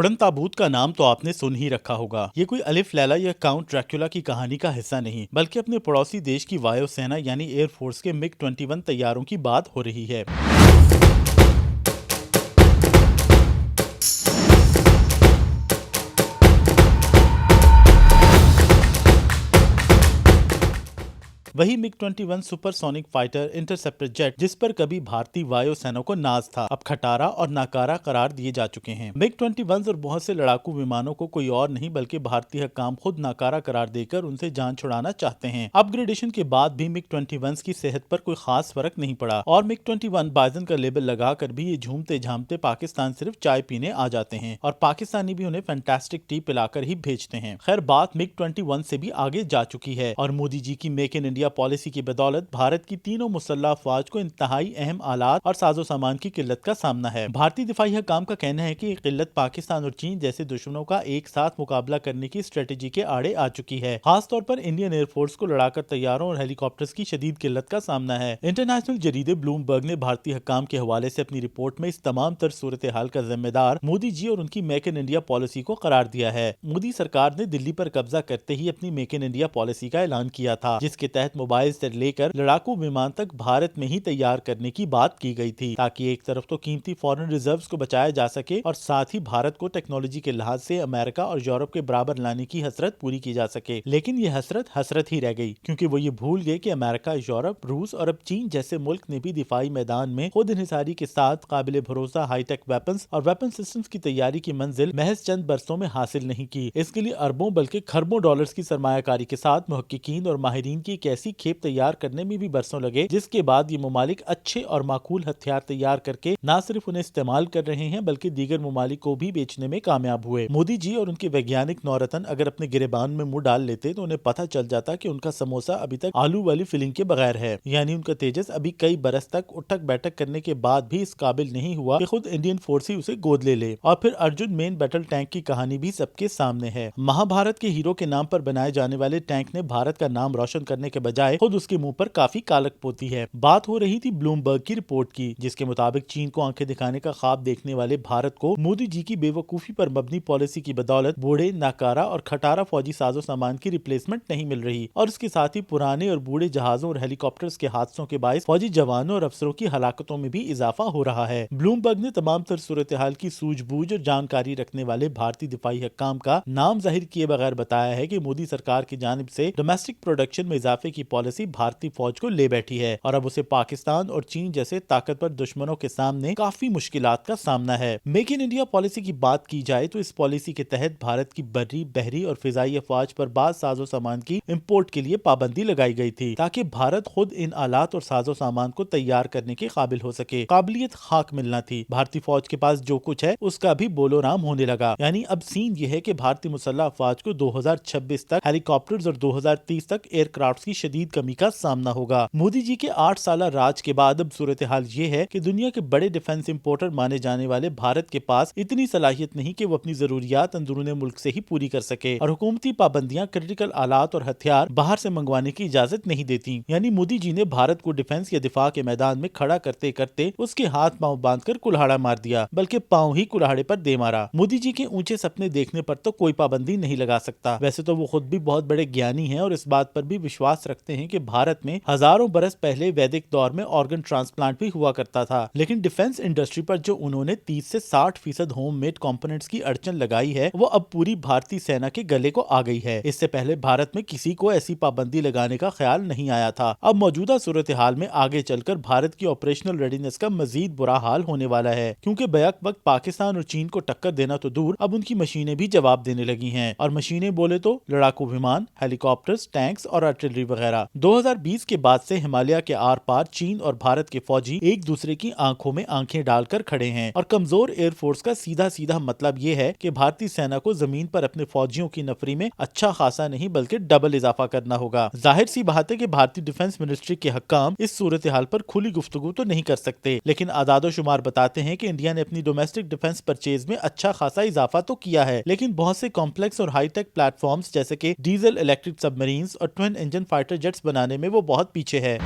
उड़न ताबूत का नाम तो आपने सुन ही रखा होगा। ये कोई अलिफ लैला या काउंट ड्रैकुला की कहानी का हिस्सा नहीं, बल्कि अपने पड़ोसी देश की वायुसेना यानी एयरफोर्स के MiG-21 तैयारों की बात हो रही है। वही MiG-21 supersonic fighter interceptor jet जिस पर कभी भारतीय वायुसेना को नाज था, अब खटारा और नाकारा करार दिए जा चुके हैं। MiG-21 और बहुत से लड़ाकू विमानों को कोई और नहीं बल्कि भारतीय हुक्काम खुद नाकारा करार देकर उनसे जान छुड़ाना चाहते हैं। अपग्रेडेशन के बाद भी MiG-21 की सेहत पर कोई खास फर्क नहीं पड़ा और MiG-21 बाइजन का लेबल लगाकर भी ये झूमते झामते पाकिस्तान सिर्फ चाय पीने आ जाते हैं और पाकिस्तानी भी उन्हें फैंटास्टिक टी पिलाकर ही भेजते हैं। खैर, बात MiG-21 से भी आगे जा चुकी है और मोदी जी की मेक इन इंडिया पॉलिसी की बदौलत भारत की तीनों मुसल्लह अफवाज को इंतहाई अहम आलात और साजो सामान की किल्लत का सामना है। भारतीय दिफाई हुक्काम का कहना है कि ये किल्लत पाकिस्तान और चीन जैसे दुश्मनों का एक साथ मुकाबला करने की स्ट्रेटेजी के आड़े आ चुकी है। खासतौर पर इंडियन एयरफोर्स को लड़ाकर तैयारों और हेलीकॉप्टर्स की शदीद किल्लत का सामना है। इंटरनेशनल जरीदे ब्लूमबर्ग ने भारतीय हुक्काम के हवाले से अपनी रिपोर्ट में इस तमाम तर सूरत हाल का जिम्मेदार मोदी जी और उनकी मेक इन इंडिया पॉलिसी को करार दिया है। मोदी सरकार ने दिल्ली पर कब्जा करते ही अपनी मेक इन इंडिया पॉलिसी का ऐलान किया था, जिसके तहत मोबाइल से लेकर लड़ाकू विमान तक भारत में ही तैयार करने की बात की गई थी, ताकि एक तरफ तो कीमती फॉरेन रिजर्व्स को बचाया जा सके और साथ ही भारत को टेक्नोलॉजी के लिहाज से अमेरिका और यूरोप के बराबर लाने की हसरत पूरी की जा सके। लेकिन ये हसरत ही रह गई, क्योंकि वो ये भूल गए कि अमेरिका, यूरोप, रूस और अब चीन जैसे मुल्क ने भी दिफाई मैदान में खुद इन्हिसारी के साथ काबिल भरोसा हाईटेक वेपन्स और वेपन सिस्टम्स की तैयारी की मंजिल महज चंद बरसों में हासिल नहीं की। इसके लिए अरबों बल्कि खरबों डॉलर्स की सरमायाकारी के साथ मुहक्किकीन और माहिरीन की एक ऐसी खेप तैयार करने में भी बरसों लगे, जिसके बाद ये ममालिक अच्छे और माकूल हथियार तैयार करके न सिर्फ उन्हें इस्तेमाल कर रहे हैं बल्कि दीगर ममालिक को भी बेचने में कामयाब हुए। मोदी जी और उनके वैज्ञानिक नौरतन अगर अपने गिरेबान में मुंह डाल लेते तो उन्हें पता चल जाता कि उनका समोसा अभी तक आलू वाली फिलिंग के बगैर है, यानी उनका तेजस अभी कई बरस तक उठक बैठक करने के बाद भी इस काबिल नहीं हुआ कि खुद इंडियन फोर्स ही उसे गोद ले। और फिर अर्जुन मेन बैटल टैंक की कहानी भी सबके सामने है। महाभारत के हीरो के नाम पर बनाए जाने वाले टैंक ने भारत का नाम रोशन करने के बजाय खुद उसके मुंह पर काफी कालक पोती है। बात हो रही थी ब्लूमबर्ग की रिपोर्ट की, जिसके मुताबिक चीन को आंखें दिखाने का ख्वाब देखने वाले भारत को मोदी जी की बेवकूफी पर मबनी पॉलिसी की बदौलत बूढ़े, नाकारा और खटारा फौजी साजो सामान की रिप्लेसमेंट नहीं मिल रही और इसके साथ ही पुराने और बूढ़े जहाजों और हेलीकॉप्टर्स के हादसों के बायस फौजी जवानों और अफसरों की हलाकतों में भी इजाफा हो रहा है। ब्लूमबर्ग ने तमाम तर सूरत हाल की सूझबूझ और जानकारी रखने वाले भारतीय दिफाई हुक्काम का नाम जाहिर किए बगैर बताया है कि मोदी सरकार की जानिब से डोमेस्टिक प्रोडक्शन में इजाफे की पॉलिसी भारतीय फौज को ले बैठी है और अब उसे पाकिस्तान और चीन जैसे ताकतवर दुश्मनों के सामने काफी मुश्किलात का सामना है। मेक इन इंडिया पॉलिसी की बात की जाए तो इस पॉलिसी के तहत भारत की बर्री, बहरी और फिजाई अफवाज पर बाद साजो सामान की इम्पोर्ट के लिए पाबंदी लगाई गई थी, ताकि भारत खुद इन आलात और साजो सामान को तैयार करने के काबिल हो सके। काबिलियत खाक मिलना थी। भारतीय फौज के पास जो कुछ है उसका भी बोलो राम होने लगा। यानी अब सीन ये है कि भारतीय मुसल्लह अफवाज को 2026 तक हेलीकॉप्टर्स और 2030 तक एयरक्राफ्ट की शदीद कमी का सामना होगा। मोदी जी के 8 साल राज के बाद अब सूरत हाल ये है कि दुनिया के बड़े डिफेंस इंपोर्टर माने जाने वाले भारत के पास इतनी सलाहियत नहीं कि वो अपनी जरूरियात अंदरूनी मुल्क से ही पूरी कर सके और हुकूमती पाबंदियां क्रिटिकल आलात और हथियार बाहर से मंगवाने की इजाजत नहीं देती। यानी मोदी जी ने भारत को डिफेंस या दिफा के मैदान में खड़ा करते करते उसके हाथ पांव बांधकर कुल्हाड़ा मार दिया, बल्कि पांव ही कुल्हाड़े पर दे मारा। मोदी जी के ऊंचे सपने देखने पर तो कोई पाबंदी नहीं लगा सकता। वैसे तो वो खुद भी बहुत बड़े ज्ञानी हैं और इस बात पर भी विश्वास रखते हैं कि भारत में हजारों बरस पहले वैदिक दौर में ऑर्गन ट्रांसप्लांट भी हुआ करता था, लेकिन डिफेंस इंडस्ट्री पर जो उन्होंने 30 से 60% होममेड कंपोनेंट्स की अड़चन लगाई है वो अब पूरी भारतीय सेना के गले को आ गई है। इससे पहले भारत में किसी को ऐसी पाबंदी लगाने का ख्याल नहीं आया था। अब मौजूदा सूरत हाल में आगे चलकर भारत की ऑपरेशनल रेडीनेस का मजीद बुरा हाल होने वाला है, क्योंकि बैक वक्त पाकिस्तान और चीन को टक्कर देना तो दूर, अब उनकी मशीनें भी जवाब देने लगी हैं। और मशीनें बोले तो लड़ाकू विमान, हेलीकॉप्टर्स, टैंक्स और आर्टिलरी वगैरह। 2020 के बाद से हिमालय के आर पार चीन और भारत के फौजी एक दूसरे की आंखों में आंखें डालकर खड़े हैं और कमजोर एयरफोर्स का सीधा सीधा मतलब ये है कि भारतीय सेना को जमीन पर अपने फौजियों की नफरी में अच्छा खासा नहीं बल्कि डबल इजाफा करना होगा। जाहिर सी बात है कि भारतीय डिफेंस मिनिस्ट्री के हुक्काम इस सूरत हाल पर खुली गुफ्तगू तो नहीं कर सकते, लेकिन आदादो शुमार बताते हैं कि इंडिया ने अपनी डोमेस्टिक डिफेंस परचेज में अच्छा खासा इजाफा तो किया है, लेकिन बहुत से कॉम्प्लेक्स और हाईटेक प्लेटफॉर्म्स जैसे कि डीजल इलेक्ट्रिक सबमरीन्स और ट्विन इंजन फाइटर जेट्स बनाने में वो बहुत पीछे है।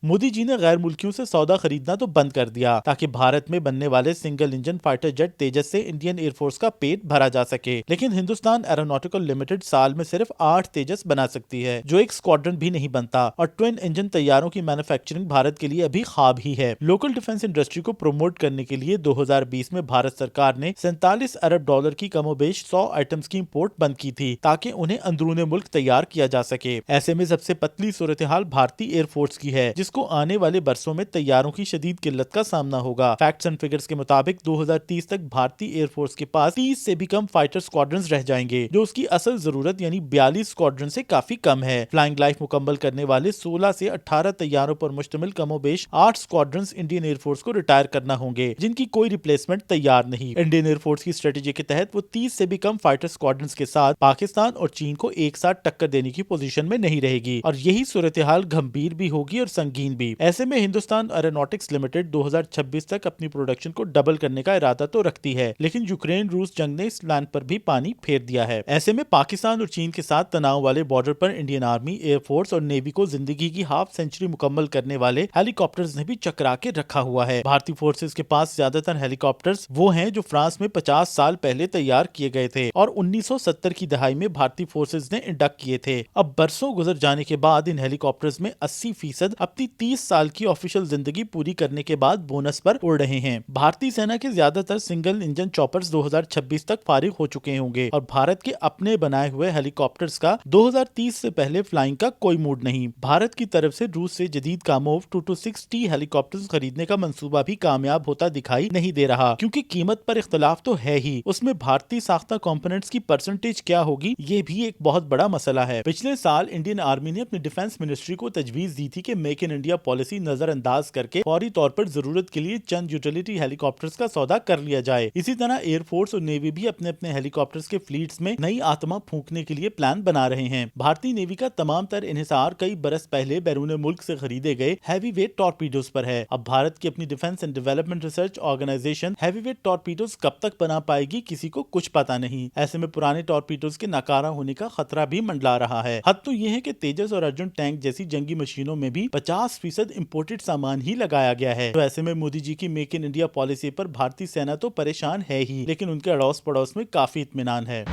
मोदी जी ने गैर मुल्कियों से सौदा खरीदना तो बंद कर दिया ताकि भारत में बनने वाले सिंगल इंजन फाइटर जेट तेजस से इंडियन एयरफोर्स का पेट भरा जा सके। लेकिन हिंदुस्तान एरोनॉटिकल लिमिटेड साल में सिर्फ 8 तेजस बना सकती है, जो एक स्क्वाड्रन भी नहीं बनता, और ट्विन इंजन तैयारों की मैन्युफैक्चरिंग भारत के लिए अभी ख्वाब ही है। लोकल डिफेंस इंडस्ट्री को प्रमोट करने के लिए 2020 में भारत सरकार ने 47 अरब डॉलर की कमोबेश 100 आइटम्स की इंपोर्ट बंद की थी ताकि उन्हें अंदरूने मुल्क तैयार किया जा सके। ऐसे में सबसे पतली सूरत हाल भारतीय एयरफोर्स की है, जिसको आने वाले बरसों में तैयारों की शदीद किल्लत का सामना होगा। फैक्ट्स एंड फिगर्स के मुताबिक 2030 तक भारतीय एयरफोर्स के पास 30 से भी कम फाइटर स्क्वाड्रन्स रह जाएंगे, जो उसकी असल जरूरत यानी 42 स्क्वाड्रन से काफी कम है। फ्लाइंग लाइफ मुकम्मल करने वाले 16 से 18 तैयारों पर मुश्तमिल कमोबेश 8 स्क्वाड्रन्स इंडियन एयरफोर्स को रिटायर करना होंगे, जिनकी कोई रिप्लेसमेंट तैयार नहीं। इंडियन एयरफोर्स की स्ट्रेटेजी के तहत वो 30 से भी कम फाइटर स्क्वाड्रन्स के साथ पाकिस्तान और चीन को एक साथ टक्कर देने की पोजीशन में नहीं रहेगी, और यही सूरत हाल गंभीर भी होगी और संगीन भी। ऐसे में हिंदुस्तान एरोनॉटिक्स लिमिटेड 2026 तक अपनी प्रोडक्शन को डबल करने का इरादा तो रखती है, लेकिन यूक्रेन रूस जंग ने इस प्लान पर भी पानी फेर दिया है। ऐसे में पाकिस्तान और चीन के साथ तनाव वाले बॉर्डर पर इंडियन आर्मी, एयरफोर्स और नेवी को जिंदगी की हाफ सेंचुरी मुकम्मल करने वाले हेलीकॉप्टर्स ने भी चकरा के रखा हुआ है। भारतीय फोर्सेस के पास ज्यादातर हेलीकॉप्टर्स वो हैं जो फ्रांस में 50 साल पहले तैयार किए गए थे और 1970 की दहाई में भारतीय फोर्सेस ने इंडक्ट किए थे। अब बरसों गुजर जाने के बाद इन हेलीकॉप्टर्स में 80% अपनी 30 साल की ऑफिशियल जिंदगी पूरी करने के बाद बोनस पर उड़ रहे हैं। भारतीय सेना के ज्यादातर सिंगल इंजन चॉपर्स 2026 तक फारिग हो चुके होंगे और भारत के अपने बनाए हुए हेलीकॉप्टर्स का 2030 से पहले फ्लाइंग का कोई मूड नहीं। भारत की तरफ से रूस से जदीद कामोव 226T हेलीकॉप्टर्स खरीदने का मंसूबा भी कामयाब होता दिखाई नहीं दे रहा, क्योंकि कीमत पर इख्तलाफ तो है ही, उसमें भारतीय साख्ता कंपोनेंट्स की परसेंटेज क्या होगी ये भी एक बहुत बड़ा मसला है। पिछले साल इंडियन आर्मी ने अपनी डिफेंस मिनिस्ट्री को तजवीज दी थी कि मेक इन इंडिया पॉलिसी नजरअंदाज करके फौरी तौर पर जरूरत के लिए चंद यूटिलिटी हेलीकॉप्टर्स का सौदा कर लिया जाए। इसी तरह एयरफोर्स और नेवी भी अपने अपने हेलीकॉप्टर्स के फ्लीट्स में नई आत्मा फूंकने के लिए प्लान बना रहे हैं। भारतीय नेवी का तमाम तर इन्हिसार कई बरस पहले बैरून मुल्क से खरीदे गए हैवी वेट टॉर्पीडोज पर है। अब भारत की अपनी defence and development research organisation heavy weight torpedoes कब तक बना पाएगी किसी को कुछ पता नहीं। ऐसे में पुराने टॉर्पीडोज के नाकारा होने का खतरा भी मंडला रहा है। हद तो ये है कि तेजस और अर्जुन टैंक जैसी जंगी मशीनों में भी 50% इम्पोर्टेड सामान ही लगाया गया है। तो ऐसे में मोदी जी की मेक इन इंडिया पॉलिसी पर भारतीय सेना तो परेशान है ही, लेकिन उनके अड़ोस पड़ोस में काफी इत्मीनान है।